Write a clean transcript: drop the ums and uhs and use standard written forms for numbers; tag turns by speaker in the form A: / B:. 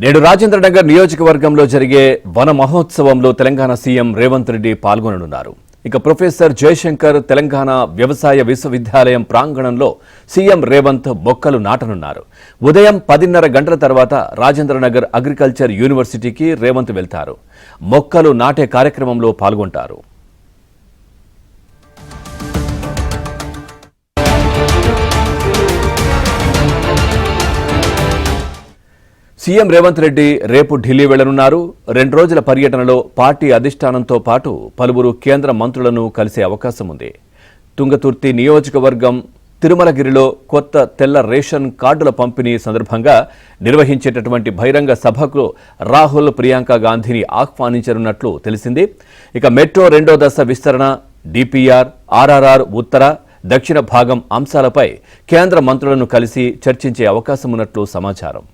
A: నేడు రాజేంద్రనగర్ నియోజకవర్గంలో జరిగే వన మహోత్సవంలో తెలంగాణ సీఎం రేవంత్ రెడ్డి పాల్గొననున్నారు. ఇక ప్రొఫెసర్ జయశంకర్ తెలంగాణ వ్యవసాయ విశ్వవిద్యాలయం ప్రాంగణంలో సీఎం రేవంత్ మొక్కలు నాటనున్నారు. ఉదయం 10:30 గంటల తర్వాత రాజేంద్రనగర్ అగ్రికల్చర్ యూనివర్సిటీకి రేవంత్ వెళ్తారు. మొక్కలు నాటే కార్యక్రమంలో పాల్గొంటారు. సీఎం రేవంత్ రెడ్డి రేపు ఢిల్లీ వెళ్లనున్నారు. 2 రోజుల పర్యటనలో పార్టీ అధిష్టానంతో పాటు పలువురు కేంద్ర మంత్రులను కలిసే అవకాశం ఉంది. తుంగతుర్తి నియోజకవర్గం తిరుమలగిరిలో కొత్త తెల్ల రేషన్ కార్డుల పంపిణీ సందర్భంగా నిర్వహించేటటువంటి బహిరంగ సభకు రాహుల్, ప్రియాంక గాంధీని ఆహ్వానించనున్నట్లు తెలిసింది. ఇక మెట్రో 2వ దశ విస్తరణ, డిపిఆర్, ఆర్ఆర్ఆర్ ఉత్తర, దక్షిణ భాగం అంశాలపై కేంద్ర మంత్రులను కలిసి చర్చించే అవకాశం ఉన్నట్లు సమాచారం.